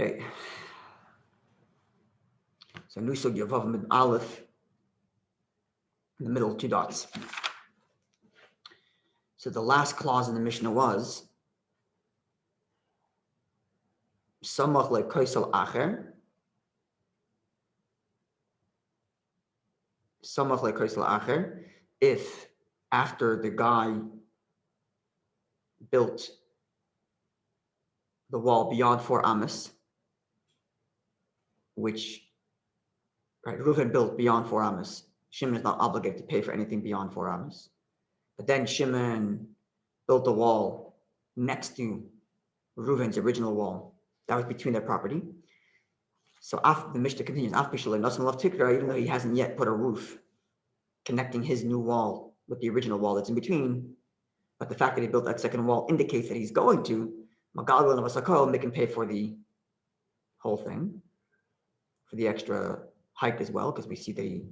Okay. So new sugya Vav mid Aleph in the middle, 2 dots. So the last clause in the Mishnah was Samach le koisel acher. Samach le koisel acher. If after the guy built the wall beyond 4 amas, which Reuven built beyond 4 amas, Shimon is not obligated to pay for anything beyond 4 amas. But then Shimon built a wall next to Reuven's original wall. That was between their property. So after the Mishnah continues, even though he hasn't yet put a roof connecting his new wall with the original wall that's in between, but the fact that he built that second wall indicates that he's going to make him pay for the whole thing, for the extra height as well, because we see that he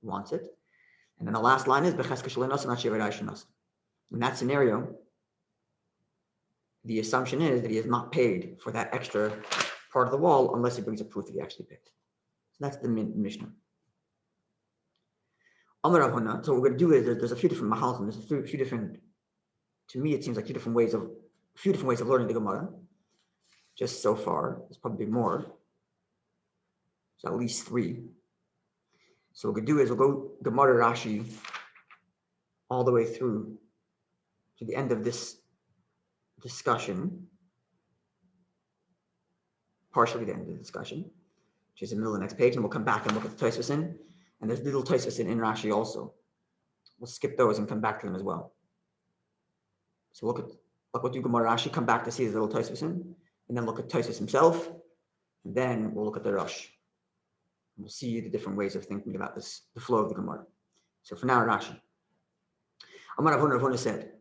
wants it. And then the last line is in that scenario, the assumption is that he has not paid for that extra part of the wall unless he brings a proof that he actually paid. So that's the Mishnah. So what we're going to do is there's a few different mahalchim. There's a few different, to me it seems like a few different ways of learning the Gemara. Just so far, there's probably more. So at least 3. So what we're going to do is we'll go Gemara Rashi all the way through to the end of this discussion, partially the end of the discussion, which is in the middle of the next page, and we'll come back and look at the Tosafos, and there's little Tosafos in Rashi also. We'll skip those and come back to them as well. So we'll do Gemara Rashi, come back to see the little Tosafos, and then look at Tosafos himself, and then we'll look at the Rosh. We'll see the different ways of thinking about this, the flow of the Gemara. So for now, Rashi. Amar Ravuna said,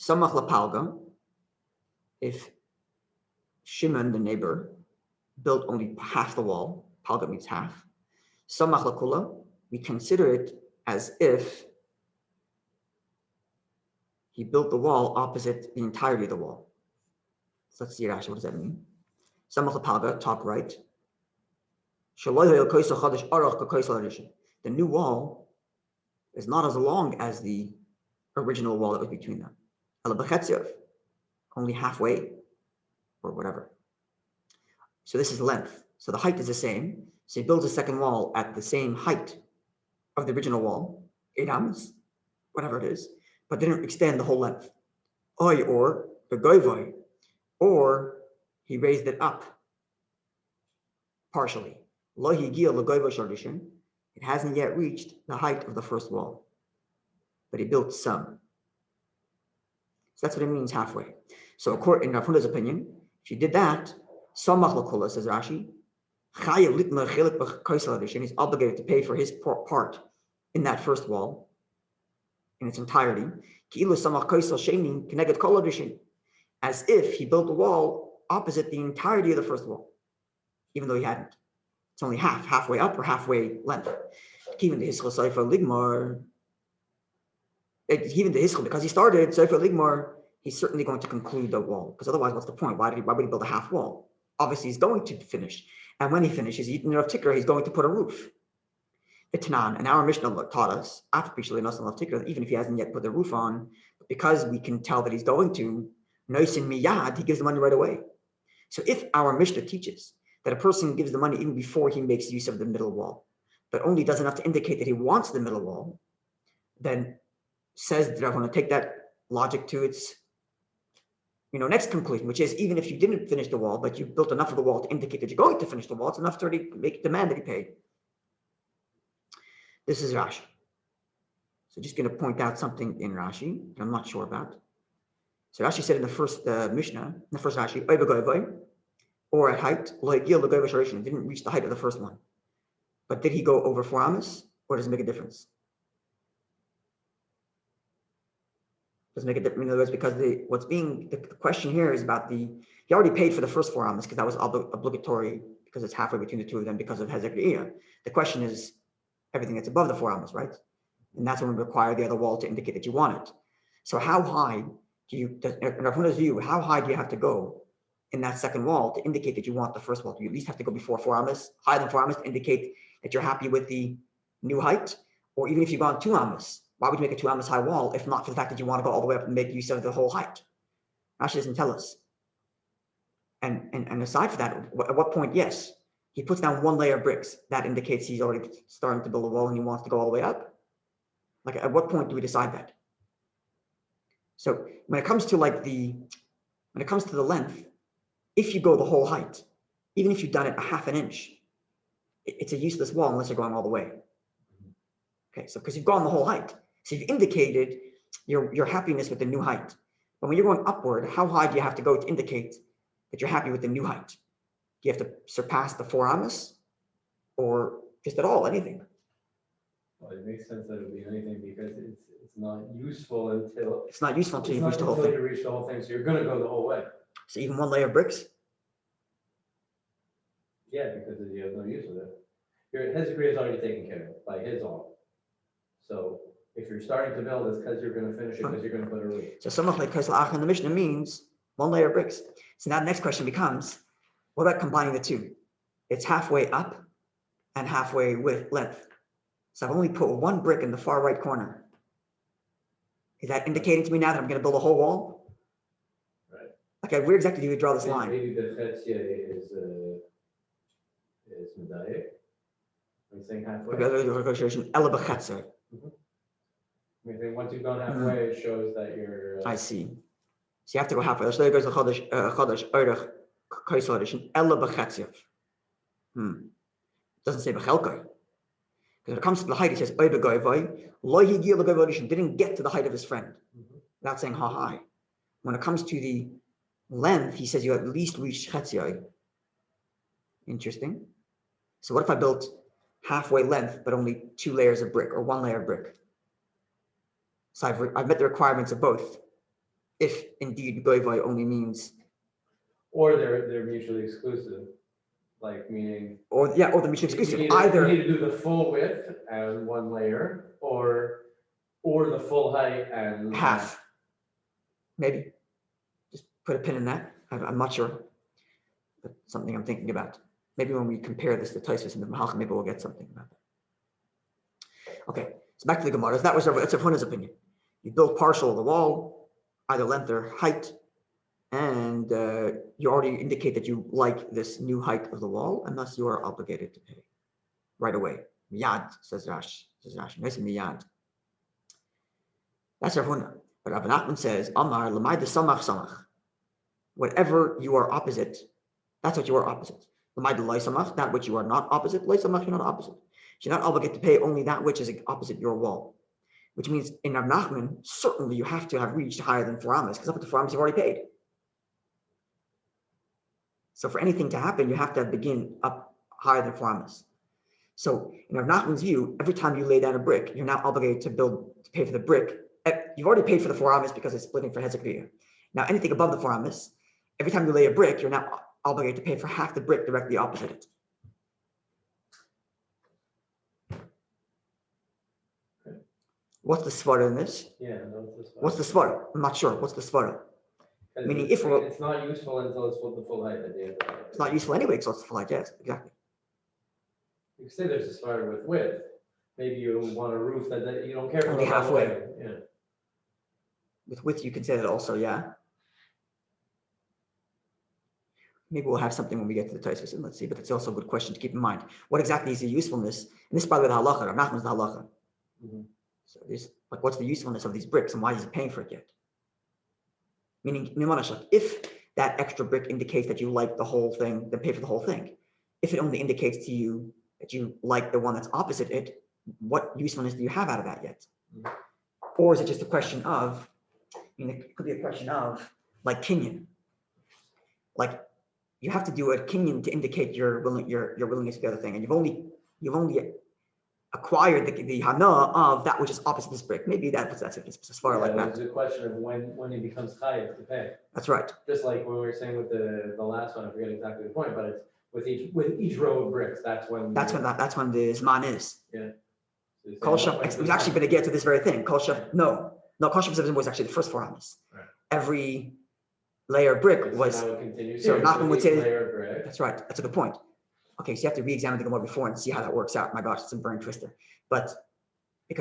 Samach lapalga, if Shimon, the neighbor, built only half the wall, palga means half, Samach lakula, we consider it as if he built the wall opposite the entirety of the wall. So let's see Rashi, what does that mean? Samach lapalga, top right. The new wall is not as long as the original wall that was between them. Only halfway, or whatever. So this is length. So the height is the same. So he builds a second wall at the same height of the original wall, 8 amas, whatever it is, but didn't extend the whole length. Or the goyvoy, or he raised it up partially. It hasn't yet reached the height of the first wall, but he built some. So that's what it means halfway. So according to Rav opinion, if you did that, Samach l'kula, says Rashi, he's obligated to pay for his part in that first wall in its entirety, as if he built a wall opposite the entirety of the first wall, even though he hadn't. It's only halfway up or halfway length. Even the Hischel Ligmar, because he started Sefer Ligmar, he's certainly going to conclude the wall. Because otherwise, what's the point? Why would he build a half wall? Obviously, he's going to finish. And when he finishes, he's going to put a roof. Tanan, and our Mishnah taught us, even if he hasn't yet put the roof on, because we can tell that he's going to, noisin miyad, he gives the money right away. So if our Mishnah teaches that a person gives the money even before he makes use of the middle wall, but only does enough to indicate that he wants the middle wall, then says Rav, I want to take that logic to its next conclusion, which is even if you didn't finish the wall, but you built enough of the wall to indicate that you're going to finish the wall, it's enough to already make demand that he paid. This is Rashi. So just going to point out something in Rashi that I'm not sure about. So Rashi said in the first Mishnah, in the first Rashi, or at height, didn't reach the height of the first one. But did he go over 4 amas, or does it make a difference? Does it make a difference? In other words, because the question here is about he already paid for the first 4 amas because that was obligatory, because it's halfway between the two of them because of Hezek Re'iyah. The question is everything that's above the 4 amas, right? And that's when we require the other wall to indicate that you want it. So how high in Rav Huna's view, how high do you have to go in that second wall to indicate that you want the first wall. You at least have to go before 4 amas, higher than 4 amas, to indicate that you're happy with the new height. Or even if you've gone 2 amas, why would you make a 2 amas high wall if not for the fact that you want to go all the way up and make use of the whole height? Rashi doesn't tell us. And aside from that, at what point, yes, he puts down 1 layer of bricks. That indicates he's already starting to build a wall and he wants to go all the way up. Like, at what point do we decide that? So when it comes to the length, if you go the whole height, even if you've done it a half an inch, it's a useless wall unless you're going all the way. Okay, so because you've gone the whole height, so you've indicated your happiness with the new height. But when you're going upward, how high do you have to go to indicate that you're happy with the new height? Do you have to surpass the 4 amas, or just at all, anything? Well, it makes sense that it would be anything because it's not useful until you reach the whole thing. You reach the whole thing, so you're going to go the whole way. So even 1 layer of bricks? Yeah, because you have no use of it. His degree is already taken care of by his own. So if you're starting to build, it's because you're going to finish it because you're going to put a roof. So something like Kaisel in the Mishnah means 1 layer of bricks. So now the next question becomes, what about combining the two? It's halfway up and halfway with length. So I've only put 1 brick in the far right corner. Is that indicating to me now that I'm going to build a whole wall? Right. Okay, where exactly do we draw this line? Maybe the chetzia is medayek. I'm saying halfway. I think once you've gone halfway, it shows that you're. I see. So you have to go halfway. So there goes the chodesh oirach kaisel ella b'chetzia. It doesn't say b'chelkai. When it comes to the height, he says, didn't get to the height of his friend. Without saying how high. When it comes to the length, he says you at least reach chetzia. Interesting. So what if I built halfway length, but only 2 layers of brick or 1 layer of brick? So I've met the requirements of both. If indeed goivai only means. Or they're mutually exclusive. Like meaning, or the mutually exclusive. You need to do the full width and 1 layer, or the full height and half. Maybe just put a pin in that. I'm not sure, but something I'm thinking about. Maybe when we compare this to Tosafos and the Mahalchim, maybe we'll get something about that. Okay, so back to the Gemara. That's Rav Huna's opinion. You build partial of the wall, either length or height. And you already indicate that you like this new height of the wall, and thus you are obligated to pay right away. Miyad, says Rashi. Nice miyad. That's Rav Huna. But Rav Nachman says, Amar l'mayda samach samach. Whatever you are opposite, that's what you are opposite. L'mayda loy samach, that which you are not opposite. Loy samach, you're not opposite. You're not obligated to pay only that which is opposite your wall. Which means in Rav Nachman, certainly you have to have reached higher than 4 amas, because up to 4 amas you've already paid. So for anything to happen, you have to begin up higher than 4 amas. So in Rav Nachman's view, every time you lay down a brick, you're now obligated to pay for the brick. You've already paid for the 4 amas because it's splitting for Hezekriya. Now anything above the 4 amas, every time you lay a brick, you're now obligated to pay for half the brick directly opposite it. Okay. What's the svara in this? Yeah, what's the svara? I'm not sure. What's the svara? Meaning it's not useful until it's the full height at the end of the It's not useful anyway until it's the full height, yes, exactly. You can say there's a svara with width. Maybe you want a roof that you don't care for. Only halfway. Yeah. With width, you can say that also, yeah. Maybe we'll have something when we get to the Tosafos, and let's see, but it's also a good question to keep in mind. What exactly is the usefulness? And this is by the way the halacha, Rav Nachman's the halacha. So this, like, what's the usefulness of these bricks and why is he paying for it yet? Meaning, if that extra brick indicates that you like the whole thing, then pay for the whole thing. If it only indicates to you that you like the one that's opposite it, what usefulness do you have out of that yet? Or is it just a question of, it could be a question of, like, kinyan. Like, you have to do a kinyan to indicate your willingness to the other thing, and you've only acquired the hana of that which is opposite this brick. Maybe that's it. It's as far like that. It's a question of when it becomes chayav to pay. That's right. Just like when we were saying with the last one, I forget exactly the point, but it's with each row of bricks. That's when the zman is. Yeah. Kol shaf. It was actually going to get to this very thing. Kol shaf. No. Kol shaf was actually the first 4 amas. Right. Every layer of brick So was. now it continues So here. Nachman would say layer of brick. that's right. That's a good point. Okay, so you have to re-examine the Gemara before and see how that works out. My gosh, it's a burn twister. But the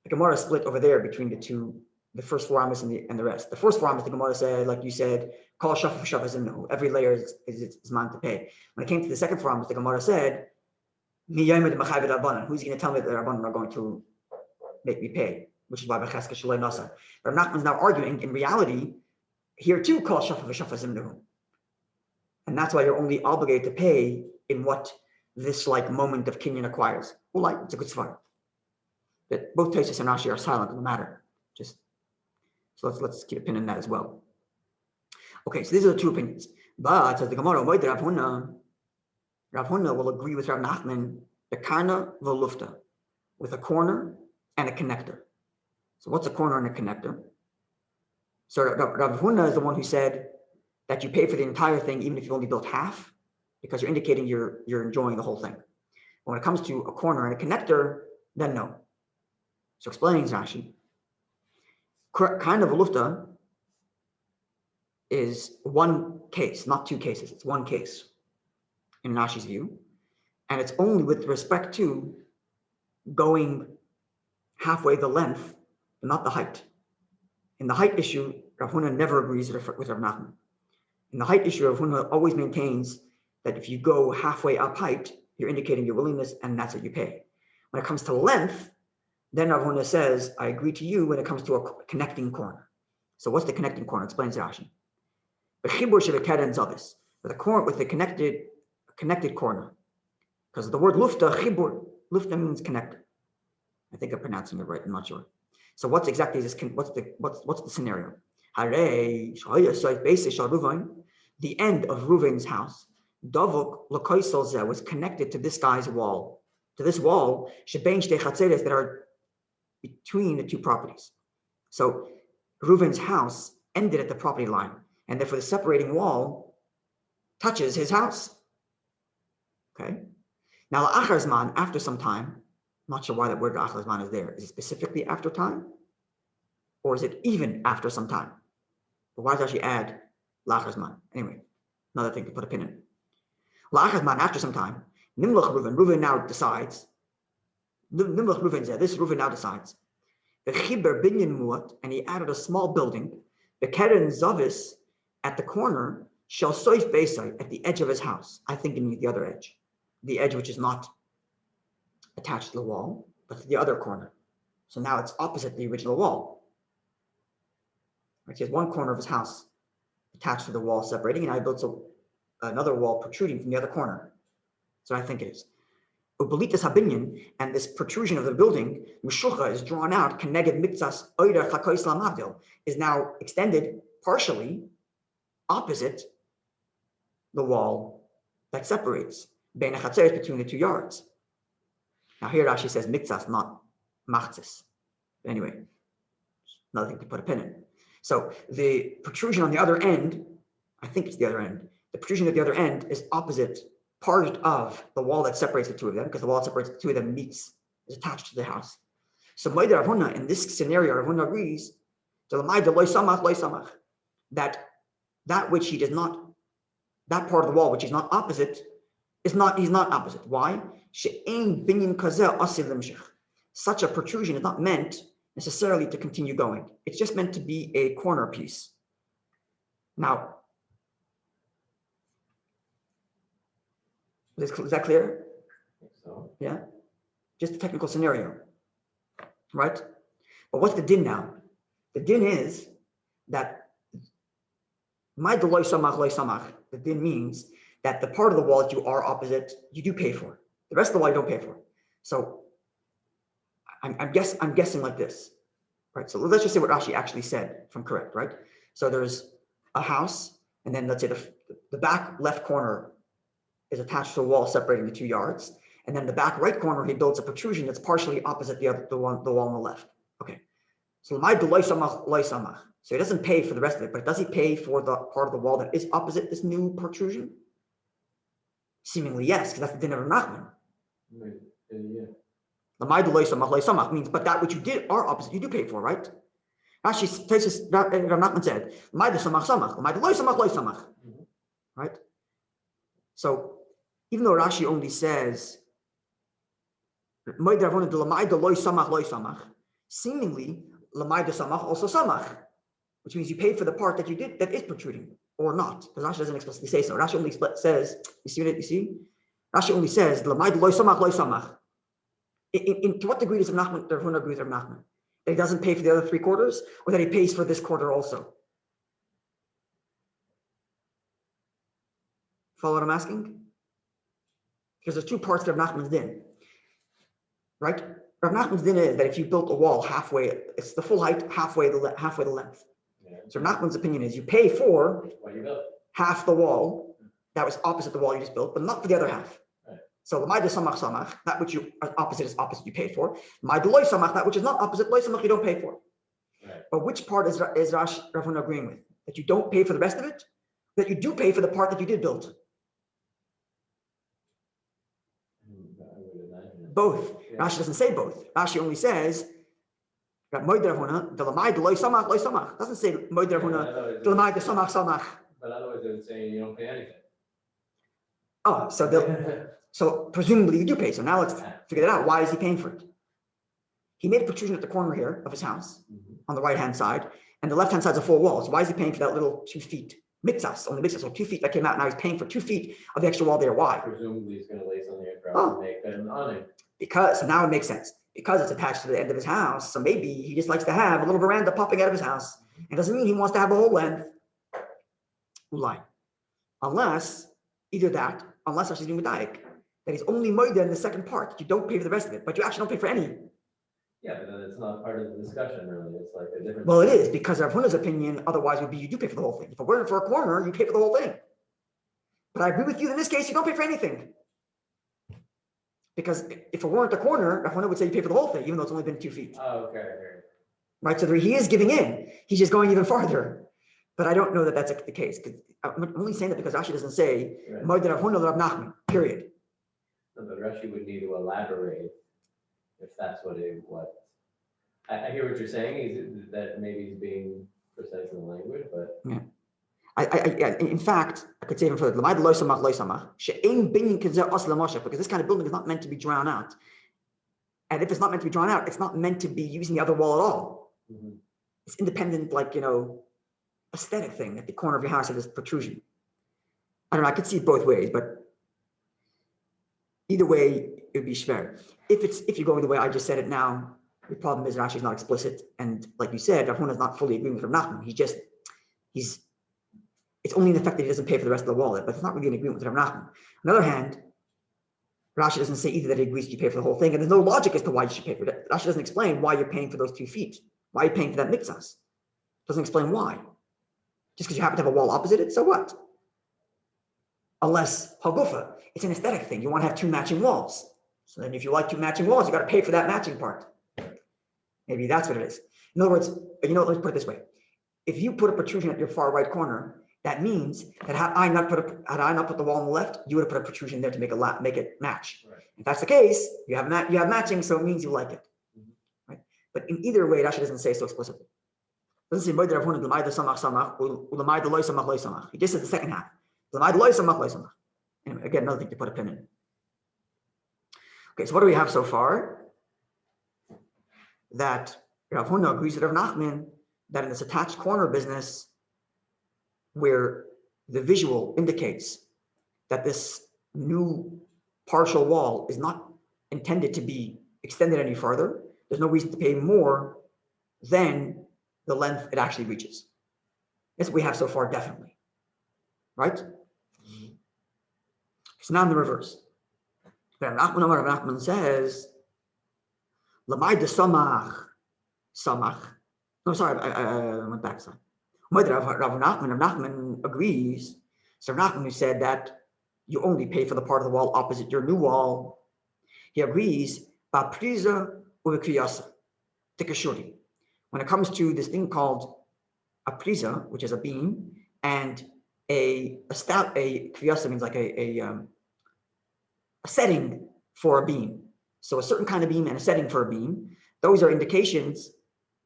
Gemara is split over there between the first four amos and the rest. The first four amos, the Gemara said, like you said, call shafah for shafah no. Every layer is man to pay. When it came to the second four amos, the Gemara said, who's going to tell me that the Rabbanan are going to make me pay? Which is why Becheska Shalei Nasa. Rav Nachman's now arguing, in reality, here too, call shafah for shafah zimnu. And that's why you're only obligated to pay in what this like moment of kinyan acquires. Well, like it's a good svar. But both Tosafos and Rashi are silent on the matter. So let's keep a pin in that as well. Okay, so these are the two opinions. But as the Gemara, Rav Huna will agree with Rav Nachman, the karna v'lufta, with a corner and a connector. So what's a corner and a connector? So Rav Huna is the one who said that you pay for the entire thing even if you only built half, because you're indicating you're enjoying the whole thing. When it comes to a corner and a connector, then no. So explaining Rashi, kind of a lufta is one case, not two cases. It's one case in Rashi's view, and it's only with respect to going halfway the length, but not the height. In the height issue, Rav Huna never agrees with Rav Nachman. In the height issue, Rav Huna always maintains that if you go halfway up height, you're indicating your willingness, and that's what you pay. When it comes to length, then Rav Huna says, I agree to you when it comes to a connecting corner. So what's the connecting corner? Explains Rashi. With the corner, with the connected corner. Because the word lufta, chibur, lufta means connected. I think I'm pronouncing it right, I'm not sure. So what's exactly this, what's the scenario? The end of Reuven's house, Davuk Lakoisel was connected to this guy's wall. To this wall, that are between the two properties. So Reuven's house ended at the property line, and therefore the separating wall touches his house. Okay. Now, Acharzman, after some time, I'm not sure why that word Acharzman is there. Is it specifically after time? Or is it even after some time? But why does Rashi add Lacharzman? Anyway, another thing to put a pin in. Lacharzman, after some time, Nimlach Reuven now decides, Nimlach Reuven said, this Reuven now decides, the Chiber Binyan Muat, and he added a small building, the Keren Zavis, at the corner, shall soif Beisai, at the edge of his house. I think it means the other edge. The edge which is not attached to the wall, but to the other corner. So now it's opposite the original wall. Right? He has one corner of his house attached to the wall separating, and I built another wall protruding from the other corner. So I think it is. Ubalitas habinyan, and this protrusion of the building, Mushucha, is drawn out, Keneged Mitzas Oida Chakois Lamavdil, is now extended partially opposite the wall that separates Bein HaChatzeres, between the 2 yards. Now here Rashi says Mitzas, not Machzis. Anyway, another thing to put a pin in. So the protrusion on the other end, I think it's the other end, the protrusion at the other end is opposite part of the wall that separates the two of them, because the wall that separates the two of them is attached to the house. So Rav Huna, in this scenario, Rav Huna agrees that which he does not, that part of the wall which is not opposite, he's not opposite. Why? Such a protrusion is not meant necessarily to continue going. It's just meant to be a corner piece. Now, is that clear? I think so. Yeah? Just a technical scenario, right? But what's the din now? The din is that the din means that the part of the wall that you are opposite, you do pay for. The rest of the wall you don't pay for. So I'm guessing like this, right? So let's just say what Rashi actually said from correct, right? So there's a house, and then let's say the back left corner is attached to a wall separating the 2 yards, and then the back right corner he builds a protrusion that's partially opposite the wall on the left. Okay. So he doesn't pay for the rest of it, but does he pay for the part of the wall that is opposite this new protrusion? Seemingly yes, because that's the din of Nachman. Yeah. Means, but that which you did are opposite, you do pay for, right? Rashi Rav Nachman said, "L'mayda samach samach, l'mayda loy samach loy samach." Right. So even though Rashi only says "Moed Rav Huna de l'mayda loy samach," seemingly l'mayda samach also samach, which means you paid for the part that you did that is protruding or not, because Rashi doesn't explicitly say so. Rashi only says, you see what you see? Rashi only says l'mayda loy samach. To what degree does Rav Huna agree with Rav Nachman? That he doesn't pay for the other 3 quarters, or that he pays for this quarter also? Follow what I'm asking? Because there's 2 parts to Rav Nachman's din, right? Rav Nachman's din is that if you built a wall halfway, it's the full height, halfway the length. Yeah. So Rav Nachman's opinion is you pay for half the wall that was opposite the wall you just built, but not for the other half. So the Maida Samach Samach, that which you opposite is opposite, you paid for. Maida Loy Samach, that which is not opposite, Loy Samach, you don't pay for. Right. But which part is Rav Huna agreeing with? That you don't pay for the rest of it? That you do pay for the part that you did build? Both. Yeah. Rashi doesn't say both. Rashi only says that Moed Rav Huna, the Lamai, the Loy Samach, Loy Samach. Doesn't say Moed Rav Huna, the Lamai, the Samach, Samach. But otherwise it would say you don't pay anything. Oh, so presumably you do pay. So now let's figure that out. Why is he paying for it? He made a protrusion at the corner here of his house, on the right-hand side, and the left-hand side's a full wall. So why is he paying for that little 2 feet? Mitzas, only mitzas, so 2 feet that came out. Now he's paying for 2 feet of the extra wall there. Why? Presumably he's going to lay something across and make an awning. Because now it makes sense. Because it's attached to the end of his house, so maybe he just likes to have a little veranda popping out of his house. It doesn't mean he wants to have the whole length. Ulai. Unless, either that, unless Rashi's doing medayik, that he's only moida in the second part. You don't pay for the rest of it, but you actually don't pay for any. Yeah, but then it's not part of the discussion, really. It's like a different. Well, it is, because Rav Huna's opinion otherwise would be you do pay for the whole thing. If it weren't for a corner, you pay for the whole thing. But I agree with you in this case, you don't pay for anything. Because if it weren't a corner, Rav Huna would say you pay for the whole thing, even though it's only been 2 feet. Oh, okay. Right, so he is giving in. He's just going even farther. But I don't know that that's the case. I'm only saying that because Rashi doesn't say Moed Rav Huna Rav Nachman, period. No, but Rashi would need to elaborate if that's what I hear what you're saying, that maybe he's being precise in the language, but yeah. In fact, I could say even further, because this kind of building is not meant to be drawn out. And if it's not meant to be drawn out, it's not meant to be using the other wall at all. It's independent, like, aesthetic thing at the corner of your house of this protrusion. I don't know, I could see it both ways, but either way, it would be shver. If you're going the way I just said it now, the problem is Rashi is not explicit, and like you said, Rav Huna is not fully agreeing with Rav Nachman. It's only in the fact that he doesn't pay for the rest of the wall, but it's not really an agreement with Rav Nachman. On the other hand, Rashi doesn't say either that he agrees you pay for the whole thing, and there's no logic as to why you should pay for it. Rashi doesn't explain why you're paying for those 2 feet. Why are you paying for that mitzvahs? Doesn't explain why. Just because you happen to have a wall opposite it, so what? Unless Hagufa, it's an aesthetic thing. You want to have 2 matching walls. So then if you like 2 matching walls, you got to pay for that matching part. Maybe that's what it is. In other words, let's put it this way. If you put a protrusion at your far right corner, that means that had I not put the wall on the left, you would have put a protrusion there to make it match. Right. If that's the case, you have matching, so it means you like it. Right? But in either way, Rashi doesn't say so explicitly. It doesn't say Moed Rav Huna l'mayda samach samach or l'mayda loy samach loy samach. He just says the second half. L'mayda loy samach loy samach. Anyway, again, another thing to put a pin in. Okay, so what do we have so far? That Rav Huna agrees with Rav Nachman that in this attached corner business, where the visual indicates that this new partial wall is not intended to be extended any further, there's no reason to pay more than the length it actually reaches. That's what we have so far, definitely. Right? So now in the reverse. Rav Nachman says, Lamai de samach. No, sorry, I went back. Sorry. Rav Nachman agrees. So Rav Nachman, who said that you only pay for the part of the wall opposite your new wall, he agrees. When it comes to this thing called a priza, which is a beam, and a kriyasa means like a setting for a beam. So a certain kind of beam and a setting for a beam, those are indications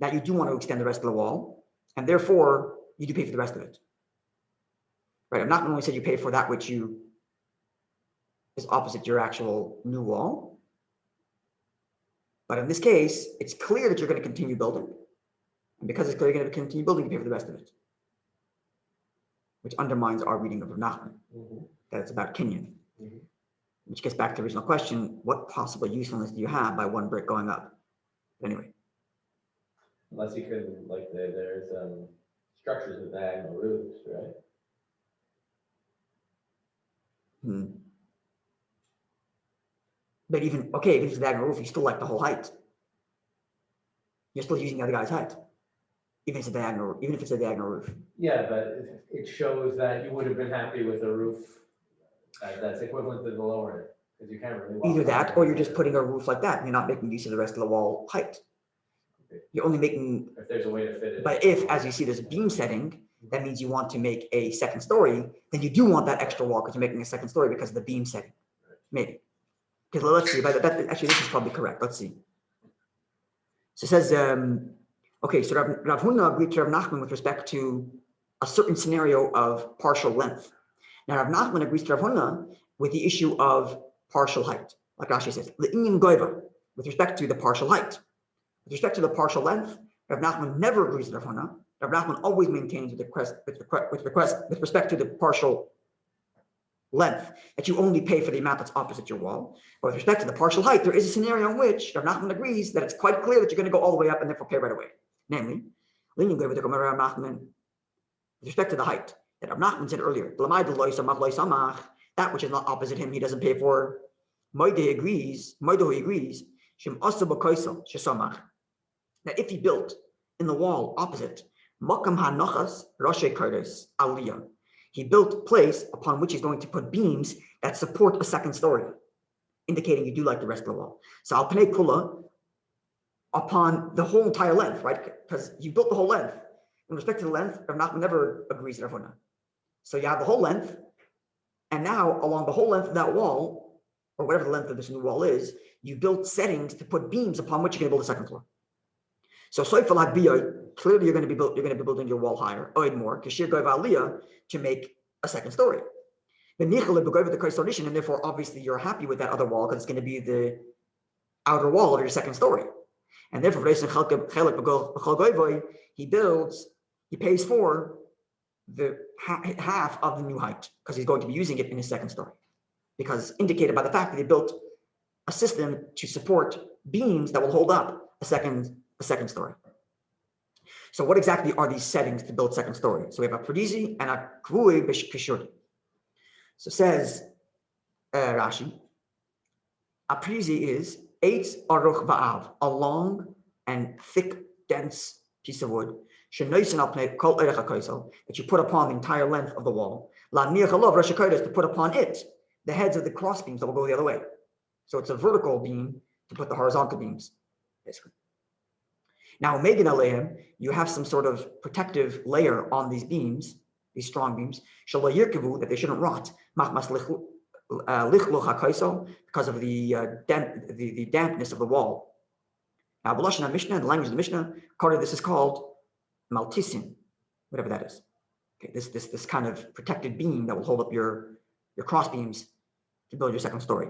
that you do want to extend the rest of the wall, and therefore you do pay for the rest of it. Right? I'm not only said you pay for that which is opposite your actual new wall, but in this case, it's clear that you're going to continue building. And because it's clear you're going to continue building, you pay for the rest of it. Which undermines our reading of Rav Nachman, that it's about Kinyan. Which gets back to the original question, what possible usefulness do you have by one brick going up? But anyway. Unless you could, like, there's structures with diagonal roofs, right? But even if it's a diagonal roof, you still like the whole height. You're still using the other guy's height. Even if it's a diagonal roof. Yeah, but it shows that you would have been happy with a roof that's equivalent to the lower end, because you can't really. Either that, or you're just putting a roof like that, and you're not making use of the rest of the wall height. Okay. You're only making. If there's a way to fit it. But if, as you see, there's a beam setting, that means you want to make a second story, then you do want that extra wall because you're making a second story because of the beam setting. Right. Maybe. Because let's see. Actually, this is probably correct. Let's see. So it says. Okay, so Rav Huna agreed to Rav Nachman with respect to a certain scenario of partial length. Now, Rav Nachman agrees to Rav Huna with the issue of partial height, like Rashi says, l'inyan goiva, with respect to the partial height. With respect to the partial length, Rav Nachman never agrees with Rav Huna. Rav Nachman always maintains with respect to the partial length that you only pay for the amount that's opposite your wall. But with respect to the partial height, there is a scenario in which Rav Nachman agrees that it's quite clear that you're going to go all the way up and therefore pay right away. Namely, with respect to the height that Rav Nachman said earlier, that which is not opposite him, he doesn't pay for. Moide agrees that if he built in the wall opposite, he built place upon which he's going to put beams that support a second story, indicating you do like the rest of the wall. So Al Pnei Kula, upon the whole entire length, right? Because you built the whole length. In respect to the length, Rav Nachman never agrees with Rav Huna. So you have the whole length, and now along the whole length of that wall, or whatever the length of this new wall is, you built settings to put beams upon which you're going to build a second floor. So clearly you're going to be building your wall higher, or more, to make a second story. And therefore, obviously, you're happy with that other wall because it's going to be the outer wall of your second story. And therefore, he pays for the half of the new height because he's going to be using it in his second story. Because indicated by the fact that he built a system to support beams that will hold up a second story. So what exactly are these settings to build second story? So we have a Parizi and a Kvui Kishuri. So says Rashi, a Parizi is Eitz Aruch Va'av, a long and thick, dense piece of wood, that you put upon the entire length of the wall, to put upon it the heads of the cross beams that will go the other way. So it's a vertical beam to put the horizontal beams, basically. Now, Megan Aleim, you have some sort of protective layer on these beams, these strong beams, that they shouldn't rot, because of the dampness of the wall. Now, B'lashon Mishnah, in the language of the Mishnah, this is called maltisin, whatever that is. Okay, this kind of protected beam that will hold up your cross beams to build your second story.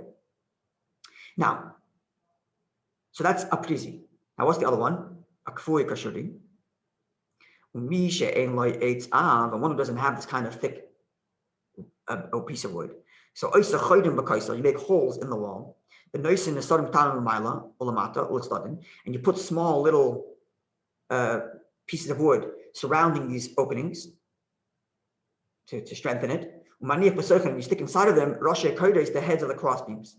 Now, so that's a prizi. Now, what's the other one? A kfui kashuri. And one who doesn't have this kind of thick piece of wood. So you make holes in the wall. The noisin is starting and you put small little pieces of wood surrounding these openings to strengthen it. And you stick inside of them the heads of the cross beams.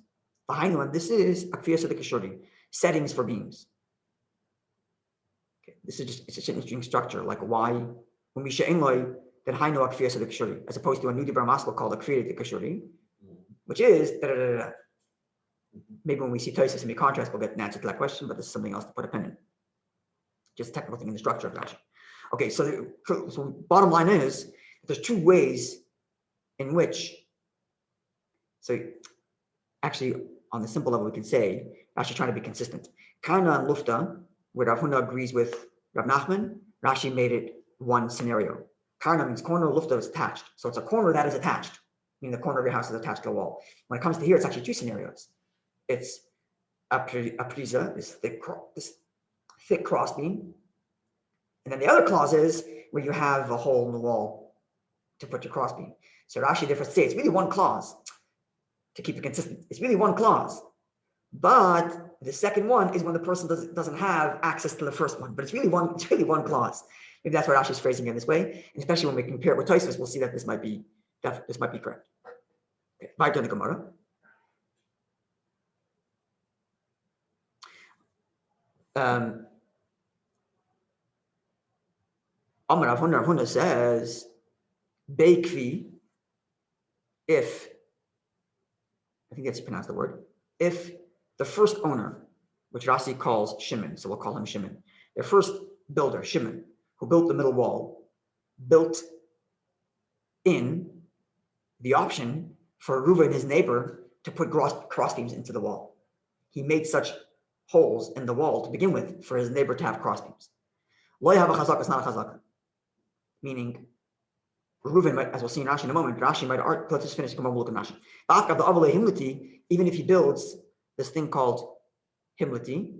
And this is settings for beams. Okay, this is just an interesting structure. Like why when we then hainu akfiyas of the kashuri, as opposed to a nudi brahmasla called a kriya de kashuri, which is Maybe when we see Tosafos and we contrast, we'll get an answer to that question, but this is something else to put a pin in. Just a technical thing in the structure of Rashi. Okay, so bottom line is there's two ways in which. So actually, on the simple level, we can say Rashi trying to be consistent. Kana and Lufta, where Rav Huna agrees with Rav Nachman, Rashi made it one scenario. Karna means corner, lufta is attached. So it's a corner that is attached, meaning the corner of your house is attached to a wall. When it comes to here, it's actually two scenarios. It's a priza, this thick crossbeam. And then the other clause is where you have a hole in the wall to put your crossbeam. So Rashi therefore states it's really one clause to keep it consistent. It's really one clause. But the second one is when the person doesn't have access to the first one. But it's really one clause. Maybe that's why Rashi's phrasing it this way. And especially when we compare it with Tosafos, we'll see that this might be correct. Okay, back to the Gemara. Amar Rav Huna says, Beikvi, if, I think that's pronounced the word, if the first owner, which Rashi calls Shimon, so we'll call him Shimon, their first builder, Shimon, who built the middle wall, built in the option for Reuven, his neighbor, to put cross beams into the wall. He made such holes in the wall to begin with for his neighbor to have cross beams. Lo have a chazaka, it's not a chazaka. Meaning, Reuven might, as we'll see in Rashi in a moment, Rashi might argue, let's just finish, come on, we'll look at Rashi. Even if he builds this thing called himlati,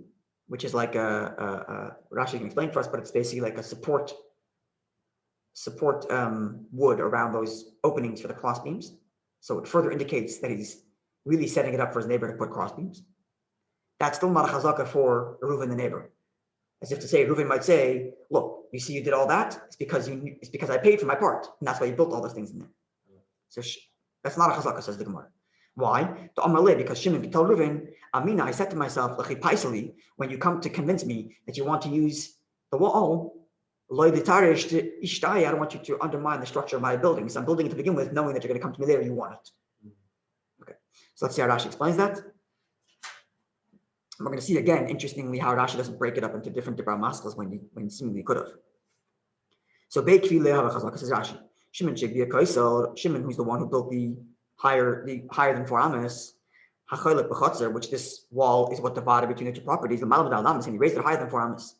which is like Rashi can explain for us, but it's basically like a support wood around those openings for the cross beams. So it further indicates that he's really setting it up for his neighbor to put cross beams. That's still not a chazaka for Reuven the neighbor. As if to say, Reuven might say, look, you see you did all that, it's because I paid for my part, and that's why you built all those things in there. So that's not a chazaka, says the Gemara. Why? Because Shimon could tell Reuven, Amina, I said to myself, when you come to convince me that you want to use the wall, I don't want you to undermine the structure of my building. So I'm building it to begin with, knowing that you're going to come to me later, you want it. Okay, so let's see how Rashi explains that. And we're going to see again, interestingly, how Rashi doesn't break it up into different maskels when he seemingly could have. So Beikvi le'hava chazaka, says Rashi. Shimon shegbi kaisel. Shimon, who's the one who built the higher than 4 amas, hachaylik b'chotzer, which this wall is what divided between the two properties. The malam amas, and he raised it higher than 4 amas.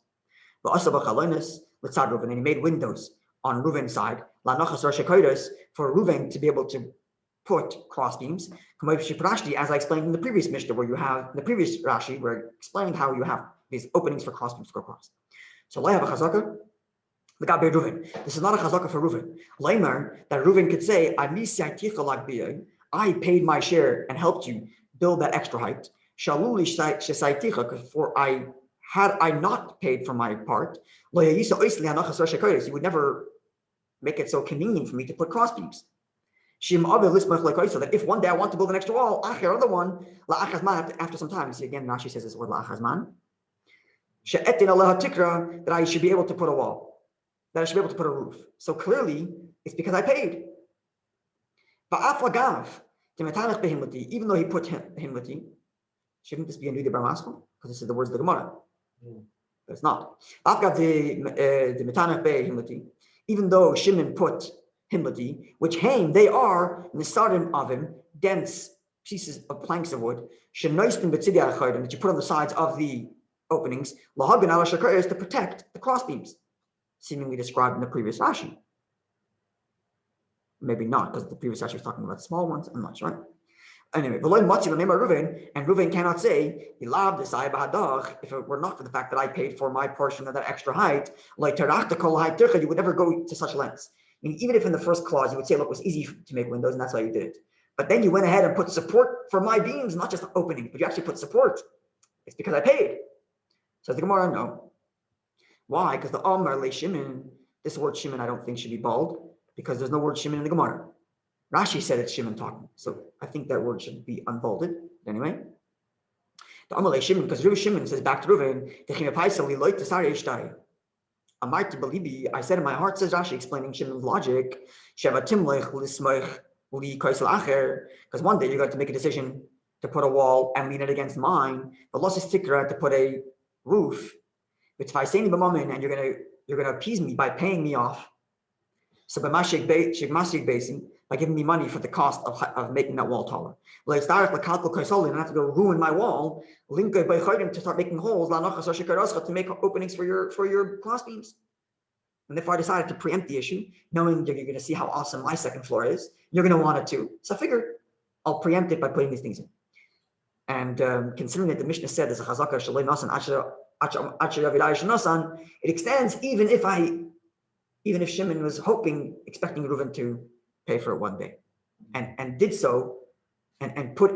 But also b'chalonis l'tzad Reuven, and he made windows on Reuven's side. La'nachas rosh hakodesh, for Reuven to be able to put cross beams. As I explained in the previous Mishnah, where you have the previous Rashi, where explained how you have these openings for cross beams to go across. So I have a chazaka. This is not a chazaka for Reuven. Leimer, that Reuven could say, I paid my share and helped you build that extra height. Had I not paid for my part, you would never make it so convenient for me to put cross beams. So that if one day I want to build an extra wall, other one, after some time, you see again, Rashi says this word la'achazman, that I should be able to put a wall, that I should be able to put a roof. So clearly, it's because I paid. Even though he put himlati, shouldn't this be a new Dibra Maskal? Because this is the words of the Gemara. But it's not. Even though Shimon put himlati, which they are nisarim of him, dense pieces of planks of wood, that you put on the sides of the openings, to protect the cross beams, seemingly described in the previous Rashi. Maybe not, because the previous Rashi was talking about small ones. I'm not sure. Anyway, and Reuven cannot say, if it were not for the fact that I paid for my portion of that extra height, like you would never go to such lengths. I mean, even if in the first clause you would say, look, it was easy to make windows and that's why you did it. But then you went ahead and put support for my beams, not just opening, but you actually put support. It's because I paid. Says the Gemara, no. Why? Because the Amar le Shimon, this word Shimon I don't think should be bold, because there's no word Shimon in the Gemara. Rashi said it's Shimon talking, so I think that word should be unbolded. Anyway, the Amar le Shimon, because Shimon says back to Reuven, I said in my heart, says Rashi, explaining Shimon's logic, because one day you're going to make a decision to put a wall and lean it against mine, but lost a sticker to put a roof, and you're going to appease me by paying me off. So by Mashik Basin, by giving me money for the cost of making that wall taller. And I have to go ruin my wall to start making holes to make openings for your cross beams. And therefore I decided to preempt the issue, knowing you're going to see how awesome my second floor is. You're going to want it too. So I figured I'll preempt it by putting these things in. And considering that the Mishnah said there's a chazaka shalei nasan nasan, it extends even if Shimon was expecting Reuven to pay for it one day, and did so, and built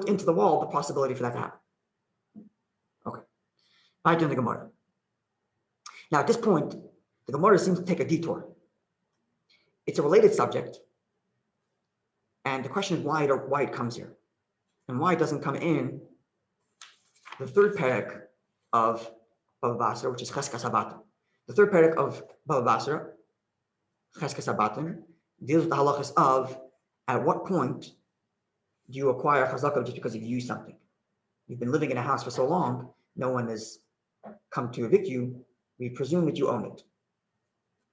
into the wall the possibility for that to happen. Okay, back to the Gemara. Now at this point, the Gemara seems to take a detour. It's a related subject, and the question is why it comes here, and why it doesn't come in the third Perek of Bava Basra, which is Cheskas Habatim. The third Perek of Bava Basra, Cheskas Habatim, deals with the halachas of at what point do you acquire chazaka just because you've used something. You've been living in a house for so long, no one has come to evict you, we presume that you own it.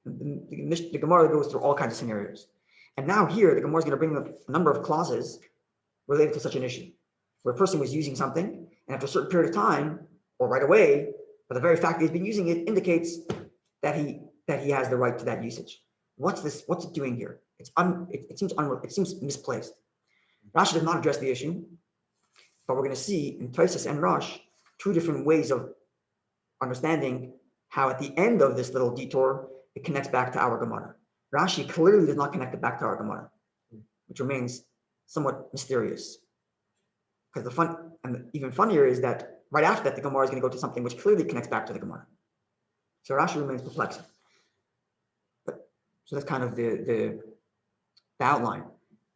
The Gemara goes through all kinds of scenarios. And now here, the Gemara is going to bring up a number of clauses related to such an issue, where a person was using something, and after a certain period of time, or right away, but the very fact that he's been using it indicates that he has the right to that usage. What's this? What's it doing here? It seems misplaced. Rashi does not address the issue, but we're going to see in Tosafos and Rashi two different ways of understanding how at the end of this little detour it connects back to our Gemara. Rashi clearly does not connect it back to our Gemara, which remains somewhat mysterious. Because even funnier is that right after that the Gemara is going to go to something which clearly connects back to the Gemara. So Rashi remains perplexing. So that's kind of the outline.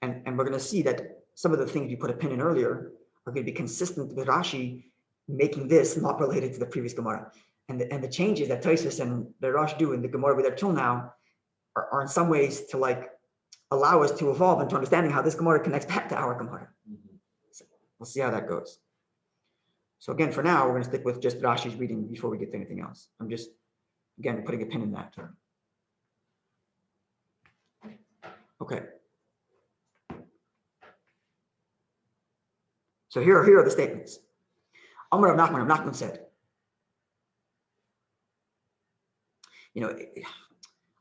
And we're going to see that some of the things we put a pin in earlier are going to be consistent with Rashi making this not related to the previous Gemara. And the changes that Tosafos and the Rashi do in the Gemara with up till now are in some ways to allow us to evolve into understanding how this Gemara connects back to our Gemara. So we'll see how that goes. So again, for now, we're going to stick with just Rashi's reading before we get to anything else. I'm just, again, putting a pin in that. Okay. So here are the statements. Amar Rav Nachman said, a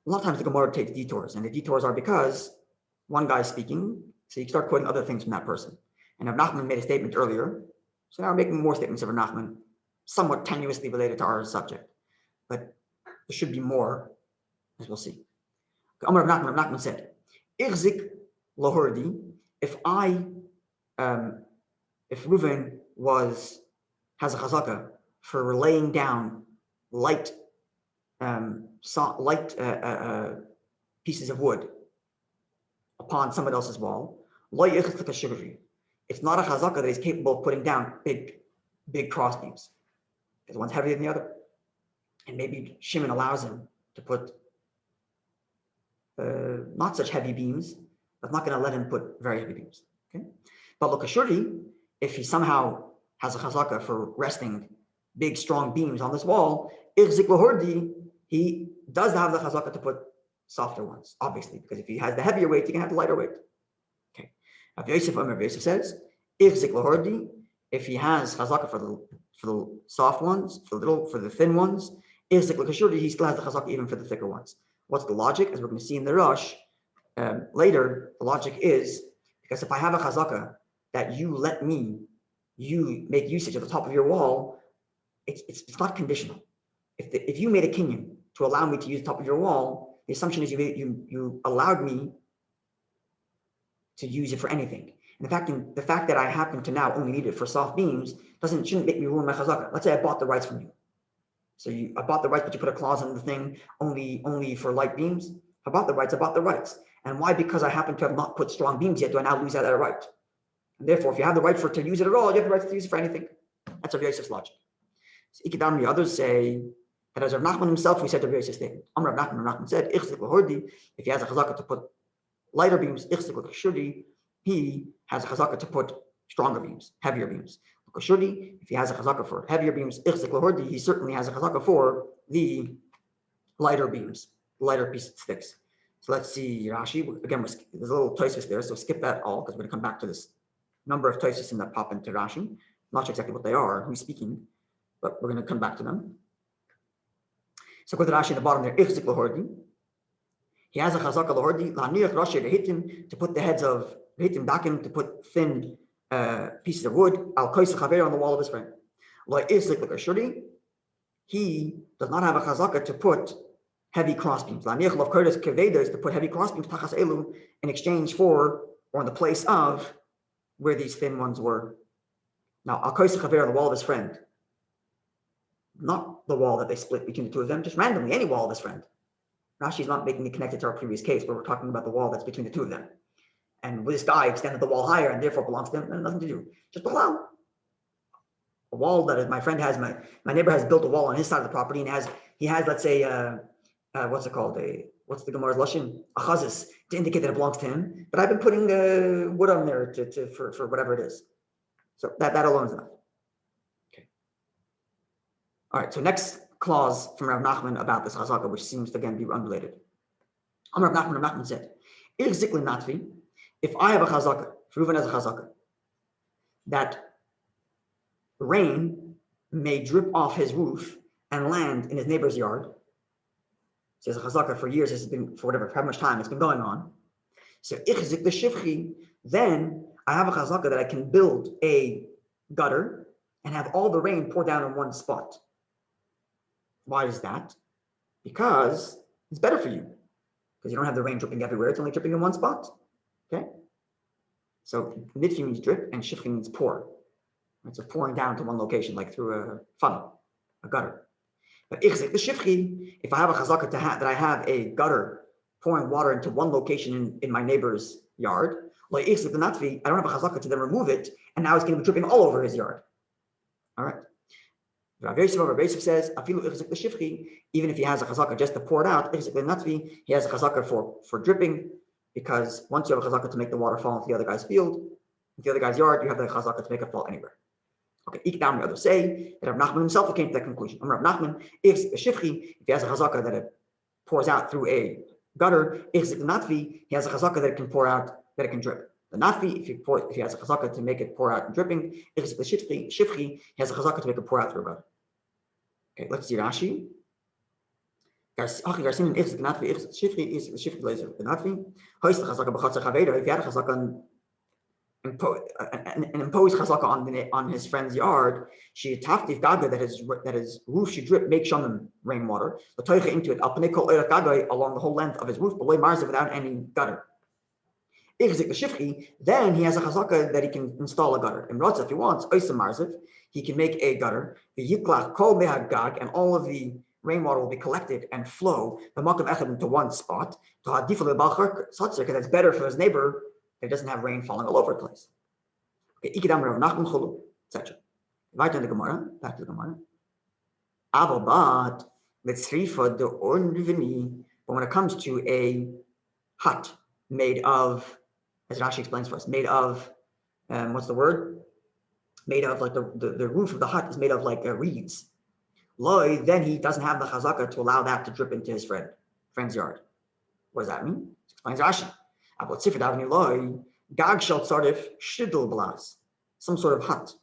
lot of times the Gemara takes detours, and the detours are because one guy is speaking, so you start quoting other things from that person. And Rav Nachman made a statement earlier, so now we're making more statements of Rav Nachman, somewhat tenuously related to our subject, but there should be more, as we'll see. Amar Rav Nachman said, Ichzik lohordi, if Reuven has a chazaka for laying down light pieces of wood upon someone else's wall, it's not a chazaka that he's capable of putting down big cross beams, because one's heavier than the other. And maybe Shimon allows him to put not such heavy beams, but not going to let him put very heavy beams. Okay, but lokashuri, if he somehow has a chazaka for resting big strong beams on this wall, he does have the chazaka to put softer ones, obviously, because if he has the heavier weight, he can have the lighter weight. Okay, Rabbi Yosef says, if he has chazaka for the soft ones, for the thin ones, he still has the chazaka even for the thicker ones. What's the logic? As we're going to see in the Rush later, the logic is because if I have a chazaka that you make usage of the top of your wall, it's not conditional. If you made a kinyan to allow me to use the top of your wall, the assumption is you allowed me to use it for anything. And the fact that I happen to now only need it for soft beams shouldn't make me ruin my chazaka. Let's say I bought the rights from you. So I bought the rights, but you put a clause in the thing only for light beams. I bought the rights. And why? Because I happen to have not put strong beams yet, do I now lose that right? And therefore, if you have the right to use it at all, you have the right to use it for anything. That's Rabbi Yosef's logic. So Ikidamri, others say that as Rav Nachman himself, we said Rabbi Yosef's statement. Rav Nachman said, if he has a chazaka to put lighter beams, he has a chazaka to put stronger beams, heavier beams. If he has a chazaka for heavier beams, he certainly has a chazaka for the lighter beams, lighter pieces of sticks. So let's see Rashi. Again, there's a little Tosafos there, so skip that all because we're going to come back to this number of Tosafos that pop into Rashi. I'm not sure exactly what they are, who's speaking, but we're going to come back to them. So go to Rashi at the bottom there. Ichzik lahordi. He has a chazaka lahordi laniach Rashi rehitim to put the heads of rehitim dakim to put thin pieces of wood al kois chaver on the wall of his friend. Like Ichzik l'kashuri, he does not have a chazaka to put heavy crossbeams. Laniach lav kodes keveda is to put heavy crossbeams tachas elu in exchange for or in the place of where these thin ones were. Now al kois chaver on the wall of his friend. Not the wall that they split between the two of them, just randomly, any wall of his friend. Rashi is not making it connected to our previous case, where we're talking about the wall that's between the two of them. And this guy extended the wall higher and therefore belongs to him, and nothing to do. Just allow. A wall that is, my friend has, my neighbor has built a wall on his side of the property and he has, let's say, what's it called? What's the Gemara's lashon? A chazis, to indicate that it belongs to him. But I've been putting wood on there for whatever it is. So that alone is enough. All right, so next clause from Rav Nachman about this chazaka, which seems to again be unrelated. Rav Nachman said, if I have a chazaka, if Reuven has a chazaka, that rain may drip off his roof and land in his neighbor's yard. So there's a chazaka for years, this has been, for whatever, how much time it's been going on. So ichzik the shivchi, then I have a chazaka that I can build a gutter and have all the rain pour down in one spot. Why is that? Because it's better for you. Because you don't have the rain dripping everywhere. It's only dripping in one spot. Okay? So nitfi means drip and shifchi means pour. Right? So pouring down to one location, like through a funnel, a gutter. But ichzik the shifchi, if I have a chazaka that I have a gutter pouring water into one location in my neighbor's yard, like ichzik the natfi, I don't have a chazaka to then remove it, and now it's going to be dripping all over his yard. All right. Rabbi says, even if he has a chazaka just to pour it out, he has a chazaka for dripping, because once you have a chazaka to make the water fall into the other guy's field, into the other guy's yard, you have the chazaka to make it fall anywhere. Okay, Ikdam, the others say that Rav Nachman himself came to that conclusion. Rav Nachman, if he has a chazaka that it pours out through a gutter, he has a chazaka that it can pour out, that it can drip. The natfi, if he has a chazaka to make it pour out and dripping, if the shifchi, he has a chazaka to make it pour out through a gutter. Okay, let's see Rashi. If you had a chazaka and impose chazaka on his friend's yard, she taftif gaga that his roof should drip, make shamim rainwater, the into it, along the whole length of his roof, below marziv without any gutter. Then he has a chazaka that he can install a gutter. In Rotza, if he wants, he can make a gutter. And all of the rainwater will be collected and flow into one spot. Because it's better for his neighbor that doesn't have rain falling all over the place. Okay, etc. Back to the Gemara. But when it comes to a hut made of, as Rashi explains for us, made of, what's the word? Made of like the roof of the hut is made of like reeds. Loi, then he doesn't have the chazaka to allow that to drip into his friend's yard. What does that mean? Explains Rashi. Gag shel tzarif shidl blas, some sort of hut.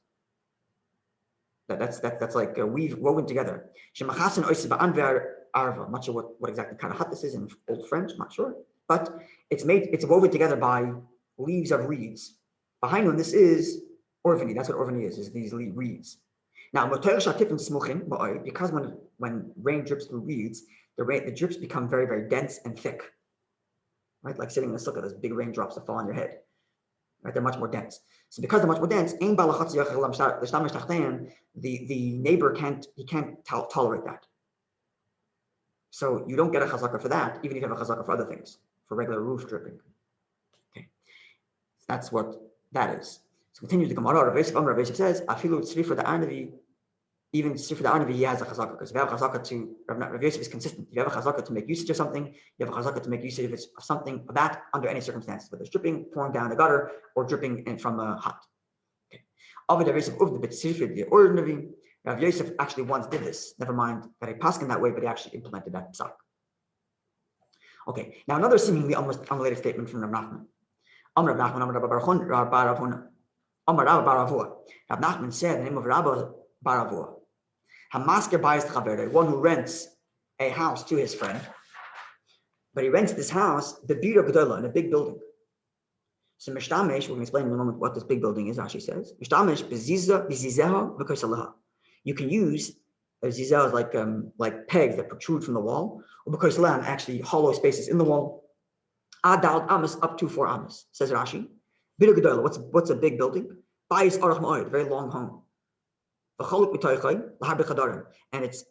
That's like woven together. Shemachasen oisib anver arva. I'm not sure what exactly kind of hut this is in Old French. I'm not sure. But it's woven together by leaves of reeds. Behind them, this is orvini. That's what orvini is these reeds. Now, because when rain drips through reeds, the drips become very, very dense and thick. Right? Like sitting in a sukkah, those big raindrops that fall on your head. Right? They're much more dense. So because they're much more dense, the neighbor can't tolerate that. So you don't get a chazaka for that, even if you have a chazaka for other things, for regular roof dripping. Okay, so that's what that is. So continues the Gemara. Rav says, "Afilu tzrifa the arnavi, even tzrifa the arnavi, he has a chazaka, because if you have a chazaka to Rav Yosef is consistent. If you have a chazaka to make usage of something, you have a chazaka to make usage of something of that under any circumstances, whether it's dripping, pouring down a gutter, or dripping in from a hut." Okay. Rav Yosef actually once did this. Never mind that he paskin that way, but he actually implemented that psak. Okay, now another seemingly almost unrelated statement from Rav Nachman. Amar Rav Nachman, Amar Rav Bar Avuna. Amar Rav Bar Avua. Rav Nachman said the name of Rabbi Bar Avua. Hamasker bayis chavere, one who rents a house to his friend, but he rents this house, the bira gedola, in a big building. So Mishtamesh, we're going to explain in a moment what this big building is, Rashi says. Mishtamesh bizizeha v'koisaleha. You can use zizah like pegs that protrude from the wall, or v'koisaleha, actually hollow spaces in the wall. Adal amas, up to 4 amas, says Rashi. Bira gedola, what's a big building? Bayis arach ma'od, very long home. And it's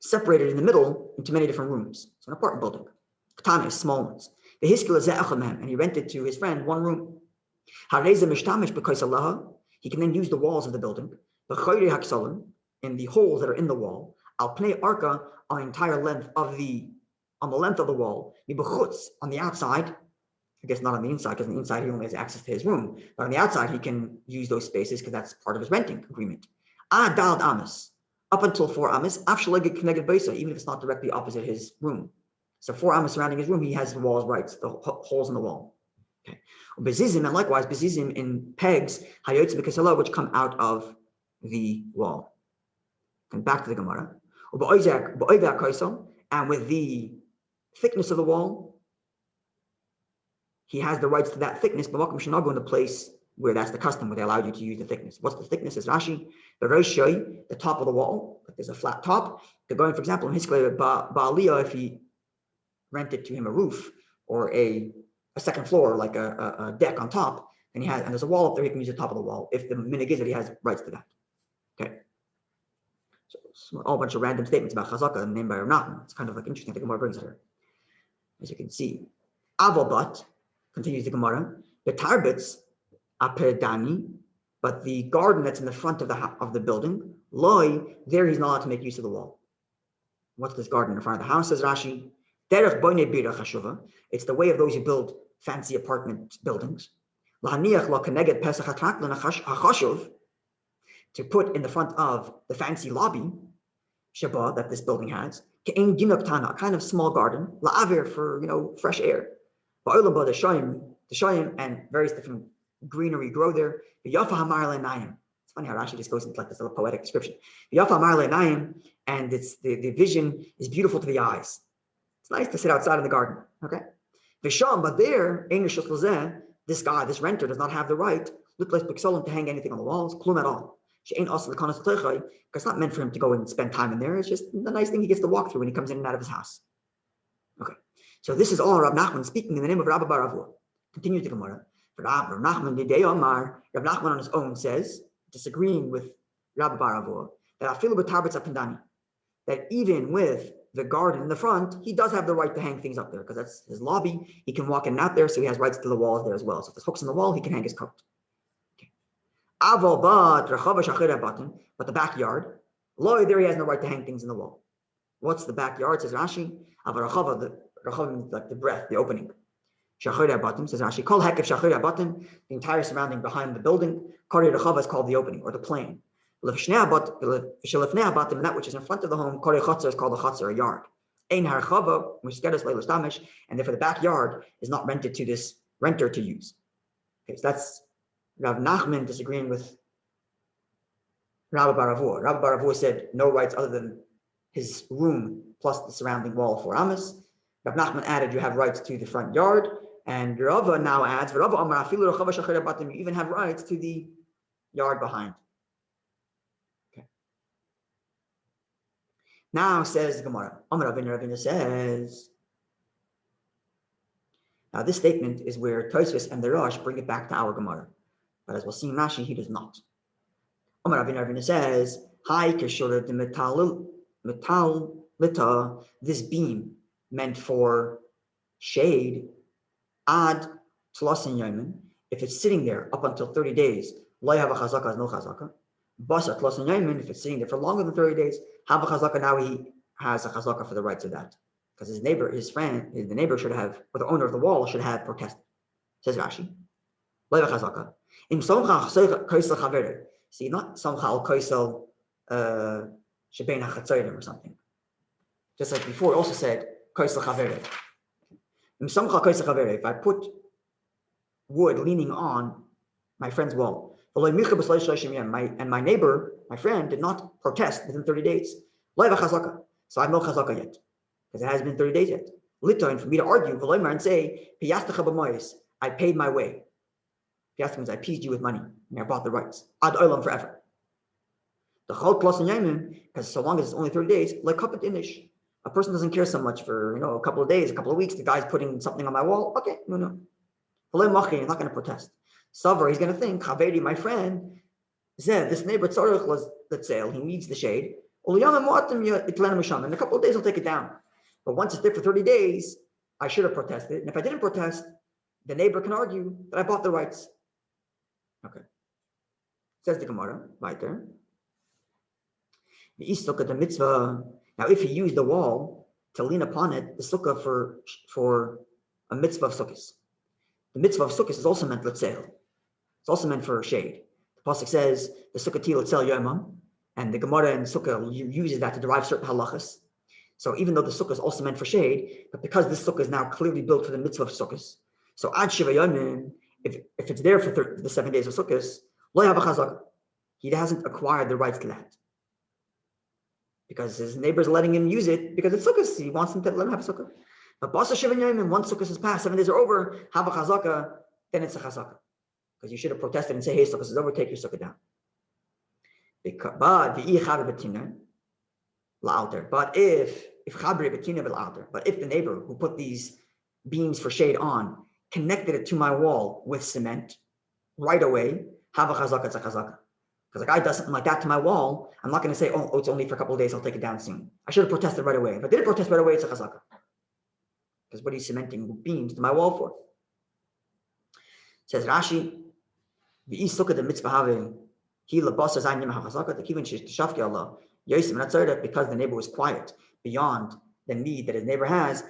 separated in the middle into many different rooms. It's an apartment building. Katana is small ones. And he rented to his friend one room. He can then use the walls of the building, in the holes that are in the wall, on the entire length of the wall, on the outside. I guess not on the inside, because on the inside he only has access to his room. But on the outside, he can use those spaces because that's part of his renting agreement. Dalad amas, up until 4 amas, connected baisa, even if it's not directly opposite his room. So 4 amas surrounding his room, he has the walls rights, the holes in the wall. Okay. Bezizim, and likewise, bezizim in pegs, hayotz b'kesela, which come out of the wall. And back to the Gemara. And with the thickness of the wall, he has the rights to that thickness, but in the place where that's the custom, where they allow you to use the thickness. What's the thickness? Is Rashi, the Roshai, the top of the wall, but there's a flat top. They're going, for example, in his Baaliyah, if he rented to him a roof or a second floor, like a deck on top, and there's a wall up there, he can use the top of the wall. If the minig is that he has rights to that. Okay. So a whole bunch of random statements about Chazaka named by Rav Nachman. It's kind of like interesting. I think Gemara brings it here. As you can see. Avobat. Continues the Gemara. The tarbits aperdani, but the garden that's in the front of the building, loy, there he's not allowed to make use of the wall. What's this garden in front of the house? Says Rashi. Derech boinei bira chashuva. It's the way of those who build fancy apartment buildings. Lahaniach la keneged pesach hatraklin hachashuv, to put in the front of the fancy lobby shaba that this building has. Ke'en ginok a kind of small garden, la'avir, for fresh air. The shayim and various different greenery grow there. It's funny how Rashi just goes into like this little poetic description. And it's the vision is beautiful to the eyes. It's nice to sit outside in the garden. Okay. But there, this guy, this renter, does not have the right to hang anything on the walls, klum at all. Because it's not meant for him to go and spend time in there. It's just the nice thing he gets to walk through when he comes in and out of his house. Okay. So this is all Rav Nachman speaking in the name of Rabbi Bar Avua. Continues the Gemara. Rav Nachman Didei Omar, Rav Nachman on his own says, disagreeing with Rabbi Bar Avua, that afilu b'tarbetz apendani, that even with the garden in the front, he does have the right to hang things up there because that's his lobby. He can walk in and out there, so he has rights to the walls there as well. So if there's hooks in the wall, he can hang his coat. But the backyard, loy, there he has no right to hang things in the wall. What's the backyard? Says Rashi, like the breath, the opening. Shachir Abatim, says Rashi, Kol Hekef Shachir Abatim, the entire surrounding behind the building, Kari Rechava is called the opening or the plain. Lefshnei Abatim, and that which is in front of the home, Kari Chatzar is called the Chatzar, a yard. Ein Harchava, which is Gedas Leilos Damish, and therefore the backyard is not rented to this renter to use. Okay, so that's Rav Nachman disagreeing with Rabbi Bar Avua. Rabbi Bar Avua said no rights other than his room plus the surrounding wall of 4 amas. Rav Nachman added you have rights to the front yard, and Rava now adds, you even have rights to the yard behind. Okay. Now says the Gemara, Ravina says, now this statement is where Tosafos and the Rosh bring it back to our Gemara. But as we'll see in Rashi, he does not. Ravina says, Hi Keshura the metal lita, this beam meant for shade, ad tlasin yomin, if it's sitting there up until 30 days, lo have a chazaka, has no chazaka. Basra tlasin yomin, if it's sitting there for longer than 30 days, have a chazaka, now he has a chazaka for the rights of that. Because his neighbor, his friend, the neighbor should have, or the owner of the wall should have protested. Says Rashi, lo have a chazaka. In somcha koisel chaveru, see, not somcha al koisel shebein hachatzorim or something. Just like before, it also said If I put wood leaning on my friend's wall, and my neighbor, my friend, did not protest within 30 days, so I have no chazaka yet, because it hasn't been 30 days yet. Litoin, for me to argue, and say, I paid my way. Piyasta means I appeased you with money, and I bought the rights. Ad olam, forever. The chol klos and yamin, because so long as it's only 30 days, like kapit inish. A person doesn't care so much for a couple of days, a couple of weeks. The guy's putting something on my wall. Okay, no. You're not going to protest. Savar, he's going to think, Chaveri, my friend, this neighbor tzarich was the sale. He needs the shade. In a couple of days, I'll take it down. But once it's there for 30 days, I should have protested. And if I didn't protest, the neighbor can argue that I bought the rights. Okay. Says the Gemara, right there. The mitzvah. Now, if he used the wall to lean upon it, the sukkah for a mitzvah of sukkahs. The mitzvah of sukkahs is also meant letzel. It's also meant for shade. The pasuk says the sukkah ti letzel yomam, and the Gemara and sukkah uses that to derive certain halachas. So even though the sukkah is also meant for shade, but because this sukkah is now clearly built for the mitzvah of sukkahs, so ad shiva yomim, if it's there for the 7 days of sukkahs, lo yav chazaka. He hasn't acquired the rights to that. Because his neighbor's letting him use it because it's sukkahs. He wants him to let him have a sukkah. But Basra shiva yomim, once sukkahs is passed, 7 days are over, have a chazaka, then it's a chazaka. Because you should have protested and say, hey, sukkahs is over, take your sukkah down. But if the neighbor who put these beams for shade on connected it to my wall with cement right away, have a chazaka, it's a chazaka. Because a guy does something like that to my wall, I'm not going to say, oh, it's only for a couple of days, I'll take it down soon. I should have protested right away. If I didn't protest right away, it's a chazaka. Because what are you cementing beams to my wall for? Says Rashi, because the neighbor was quiet beyond the need that his neighbor has,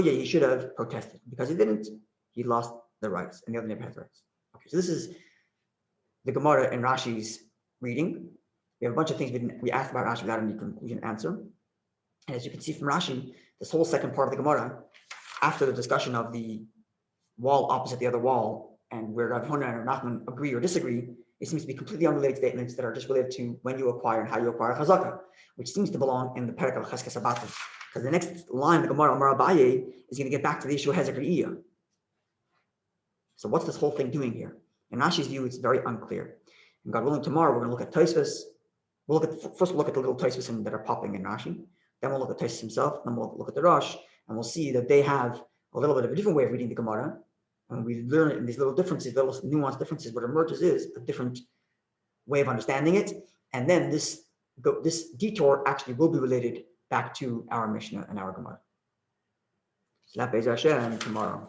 he should have protested. Because he didn't, he lost the rights, and the other neighbor has rights. Okay, so this is the Gemara in Rashi's reading. We have a bunch of things we asked about Rashi without any conclusion answer. And as you can see from Rashi, this whole second part of the Gemara, after the discussion of the wall opposite the other wall, and where Rav Huna and Nachman agree or disagree, it seems to be completely unrelated statements that are just related to when you acquire and how you acquire chazaka, which seems to belong in the Perek of Cheskes Abatim. Because the next line, the Gemara Amar Abaye, is going to get back to the issue of Hezek Re'iyah. So what's this whole thing doing here? In Rashi's view, it's very unclear. And God willing, tomorrow we're going to look at Tosafos. We'll look at the little Tosafos that are popping in Rashi. Then we'll look at Tosafos himself. Then we'll look at the Rosh, and we'll see that they have a little bit of a different way of reading the Gemara. And we learn in these little differences, little nuanced differences, what emerges is a different way of understanding it. And then this detour actually will be related back to our Mishnah and our Gemara. Slap Be'ez Hashem tomorrow.